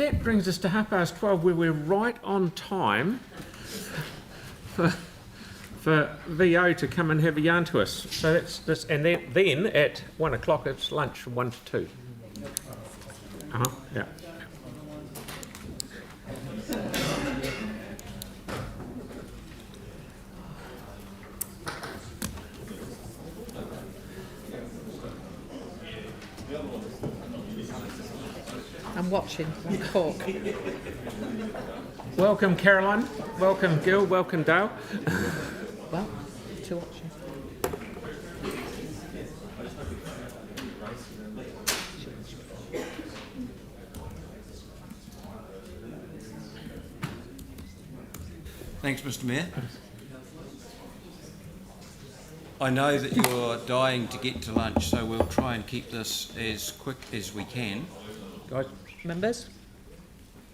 that brings us to 12:30, where we're right on time for VO to come and have a yarn to us. So that's this, and then at 1 o'clock it's lunch from 1 to 2. Yeah. I'm watching. I'm talk. Welcome, Caroline. Welcome, Gil. Welcome, Dale. Well, to watching. Thanks, Mr. Mayor. I know that you're dying to get to lunch, so we'll try and keep this as quick as we can. Guys, Members?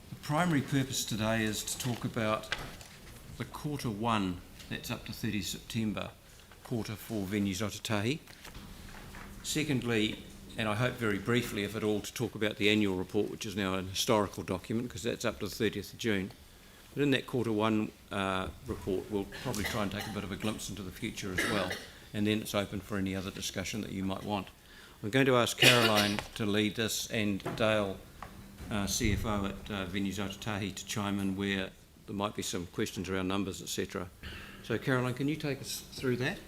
The primary purpose today is to talk about the quarter one, that's up to 30 September, quarter for venues Ōtautahi. Secondly, and I hope very briefly, if at all, to talk about the annual report, which is now an historical document because that's up to the 30th of June. But in that quarter one report, we'll probably try and take a bit of a glimpse into the future as well, and then it's open for any other discussion that you might want. I'm going to ask Caroline to lead this, and Dale, CFO at Venues Ōtautahi, to chime in where there might be some questions around numbers, etc. So Caroline, can you take us through that?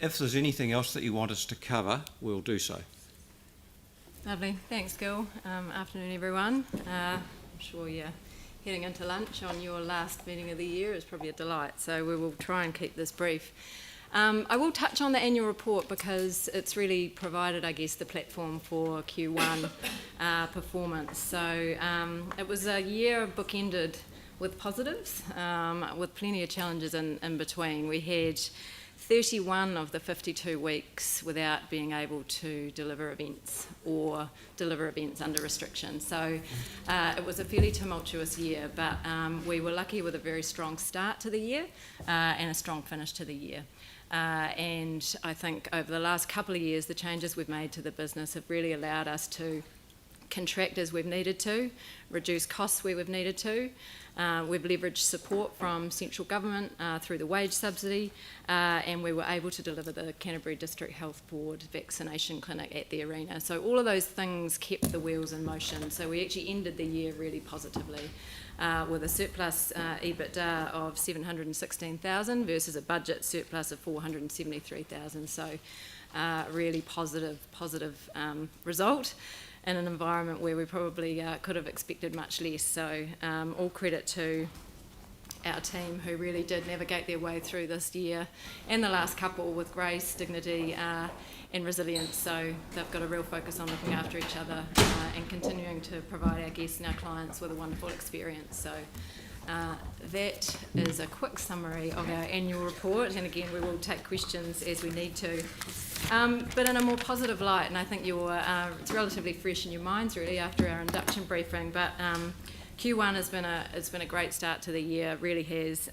If there's anything else that you want us to cover, we'll do so. Lovely, thanks Gil. Afternoon everyone. I'm sure you're heading into lunch on your last meeting of the year is probably a delight, so we will try and keep this brief. I will touch on the annual report because it's really provided, I guess, the platform for Q1 performance. So it was a year bookended with positives, with plenty of challenges in between. We had 31 of the 52 weeks without being able to deliver events or deliver events under restriction. So it was a fairly tumultuous year, but we were lucky with a very strong start to the year and a strong finish to the year. And I think over the last couple of years, the changes we've made to the business have really allowed us to contract as we've needed to, reduce costs where we've needed to. We've leveraged support from central government through the wage subsidy, and we were able to deliver the Canterbury District Health Board vaccination clinic at the arena. So all of those things kept the wheels in motion. So we actually ended the year really positively with a surplus EBITDA of 716,000 versus a budget surplus of 473,000. So really positive result in an environment where we probably could have expected much less. So all credit to our team who really did navigate their way through this year and the last couple with grace, dignity and resilience. So they've got a real focus on looking after each other and continuing to provide our guests and our clients with a wonderful experience. So that is a quick summary of our annual report, and again we will take questions as we need to. But in a more positive light, and I think it's relatively fresh in your minds really after our induction briefing, but Q1 has been a great start to the year, really has.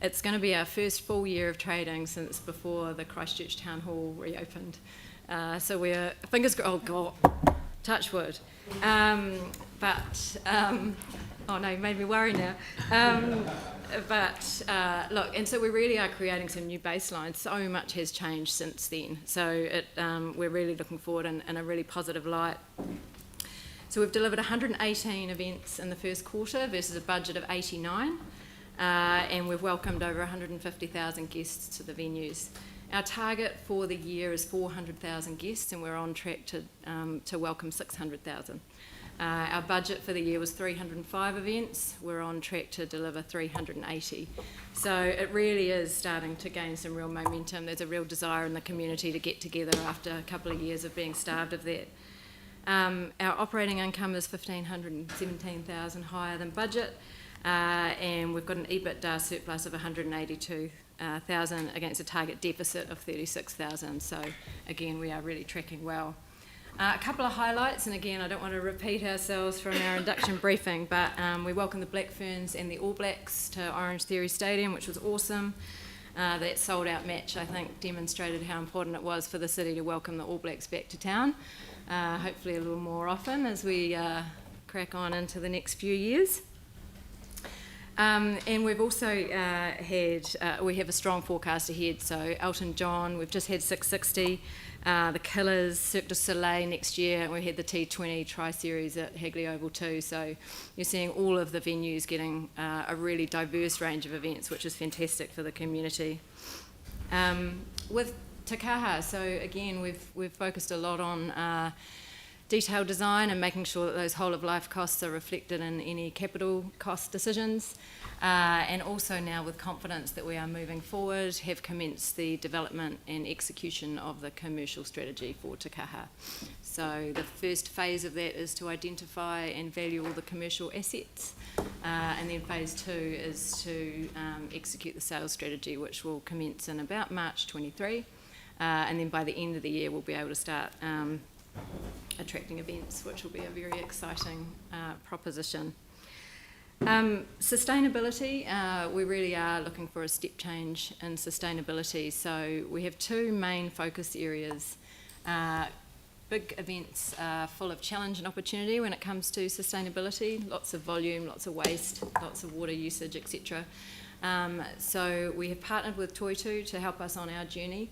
It's going to be our first full year of trading since before the Christchurch Town Hall reopened. So we're, oh God, touch wood. Oh no, you made me worry now. Look, and so we really are creating some new baselines. So much has changed since then. So we're really looking forward in a really positive light. So we've delivered 118 events in the first quarter versus a budget of 89. And we've welcomed over 150,000 guests to the venues. Our target for the year is 400,000 guests, and we're on track to welcome 600,000. Our budget for the year was 305 events. We're on track to deliver 380. So it really is starting to gain some real momentum. There's a real desire in the community to get together after a couple of years of being starved of that. Our operating income is 1,517,000 higher than budget, and we've got an EBITDA surplus of 182,000 against a target deficit of 36,000. So again, we are really tracking well. A couple of highlights, and again, I don't want to repeat ourselves from our induction briefing, but we welcomed the Black Ferns and the All Blacks to Orange Theory Stadium, which was awesome. That sold-out match, I think, demonstrated how important it was for the city to welcome the All Blacks back to town, hopefully a little more often as we crack on into the next few years. And we've also we have a strong forecast ahead. So Elton John, we've just had 660, the Killers, Cirque du Soleil next year, and we had the T20 Tri-Series at Hagley Oval too. So you're seeing all of the venues getting a really diverse range of events, which is fantastic for the community. With Te Kaha, so again, we've focused a lot on detailed design and making sure that those whole-of-life costs are reflected in any capital cost decisions. And also now with confidence that we are moving forward, have commenced the development and execution of the commercial strategy for Te Kaha. So the first phase of that is to identify and value all the commercial assets. And then phase 2 is to execute the sales strategy, which will commence in about March 23. And then by the end of the year, we'll be able to start attracting events, which will be a very exciting proposition. Sustainability, we really are looking for a step change in sustainability. So we have 2 main focus areas. Big events full of challenge and opportunity when it comes to sustainability, lots of volume, lots of waste, lots of water usage, etc. So we have partnered with Toitu to help us on our journey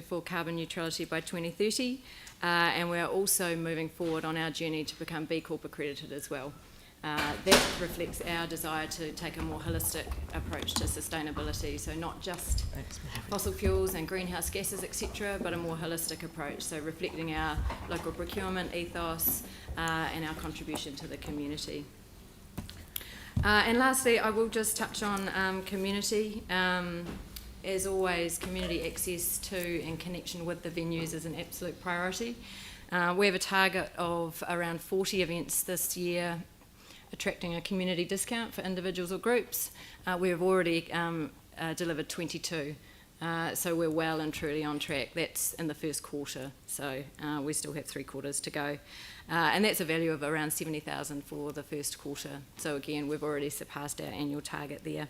for carbon neutrality by 2030. And we're also moving forward on our journey to become B Corp accredited as well. That reflects our desire to take a more holistic approach to sustainability, so not just fossil fuels and greenhouse gases, etc., but a more holistic approach, so reflecting our local procurement ethos and our contribution to the community. And lastly, I will just touch on community. As always, community access to and connection with the venues is an absolute priority. We have a target of around 40 events this year, attracting a community discount for individuals or groups. We have already delivered 22, so we're well and truly on track. That's in the first quarter, so we still have 3 quarters to go. And that's a value of around 70,000 for the first quarter. So again, we've already surpassed our annual target there.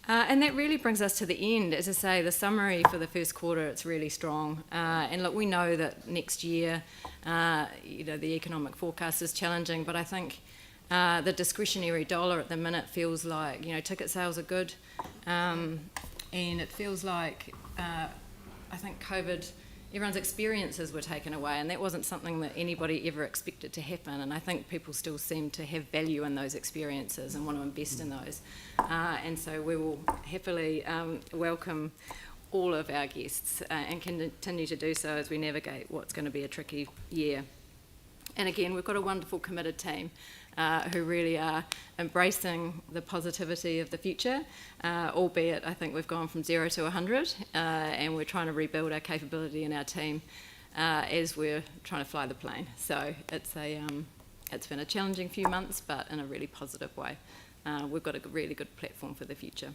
And that really brings us to the end. As I say, the summary for the first quarter, it's really strong. And look, we know that next year, the economic forecast is challenging, but I think the discretionary dollar at the minute feels like, ticket sales are good. And it feels like, I think COVID, everyone's experiences were taken away, and that wasn't something that anybody ever expected to happen. And I think people still seem to have value in those experiences and want to invest in those. And so we will happily welcome all of our guests and continue to do so as we navigate what's going to be a tricky year. And again, we've got a wonderful, committed team who really are embracing the positivity of the future, albeit I think we've gone from 0 to 100, and we're trying to rebuild our capability in our team as we're trying to fly the plane. So it's been a challenging few months, but in a really positive way. We've got a really good platform for the future.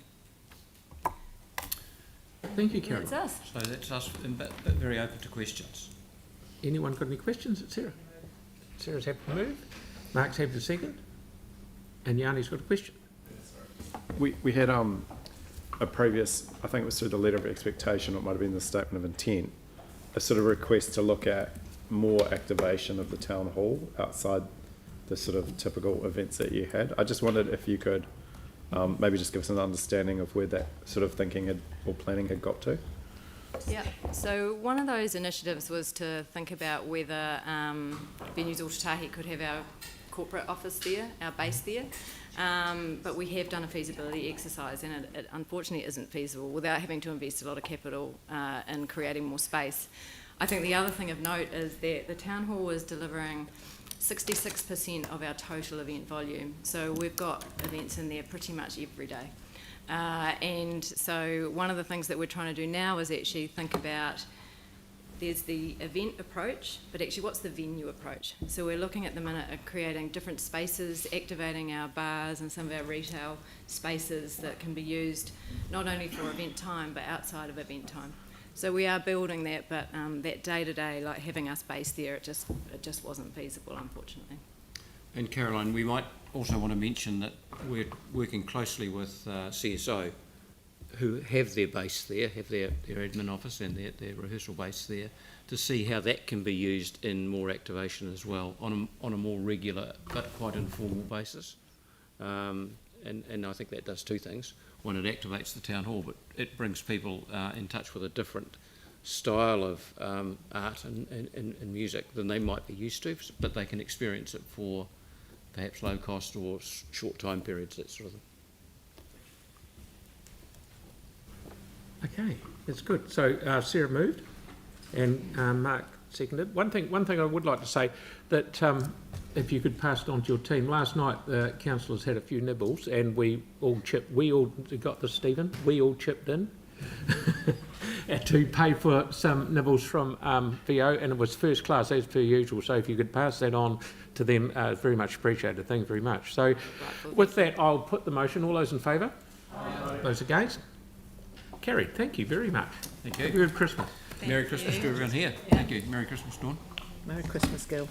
Thank you, Karen. That's us. So that's us, but very open to questions. Anyone got any questions? It's Sarah. Sarah's happy to move. Mark's happy to second. And Yanni's got a question. We had a previous, I think it was through the letter of expectation, or it might have been the statement of intent, a sort of request to look at more activation of the town hall outside the sort of typical events that you had. I just wondered if you could maybe just give us an understanding of where that sort of thinking or planning had got to. Yeah, so one of those initiatives was to think about whether Venues Ōtautahi could have our corporate office there, our base there, but we have done a feasibility exercise, and it unfortunately isn't feasible without having to invest a lot of capital in creating more space. I think the other thing of note is that the town hall is delivering 66% of our total event volume, so we've got events in there pretty much every day. And so one of the things that we're trying to do now is actually think about, there's the event approach, but actually what's the venue approach? So we're looking at the minute at creating different spaces, activating our bars and some of our retail spaces that can be used not only for event time but outside of event time. So we are building that, but that day-to-day, like having us based there, it just wasn't feasible, unfortunately. And Caroline, we might also want to mention that we're working closely with CSO, who have their base there, have their admin office and their rehearsal base there, to see how that can be used in more activation as well, on a more regular but quite informal basis. And I think that does two things. One, it activates the town hall, but it brings people in touch with a different style of art and music than they might be used to, but they can experience it for perhaps low cost or short time periods, that sort of thing. Okay, that's good. So Sarah moved and Mark seconded. One thing I would like to say, that if you could pass it on to your team, last night the councillors had a few nibbles and we all chipped in to pay for some nibbles from VO, and it was first class as per usual, so if you could pass that on to them, very much appreciated. Thank you very much. So with that, I'll put the motion. All those in favour? Aye. Those against? Carried. Thank you very much. Thank you. Good Christmas. Merry Christmas to everyone here. Thank you. Merry Christmas, Dawn. Merry Christmas, Gil.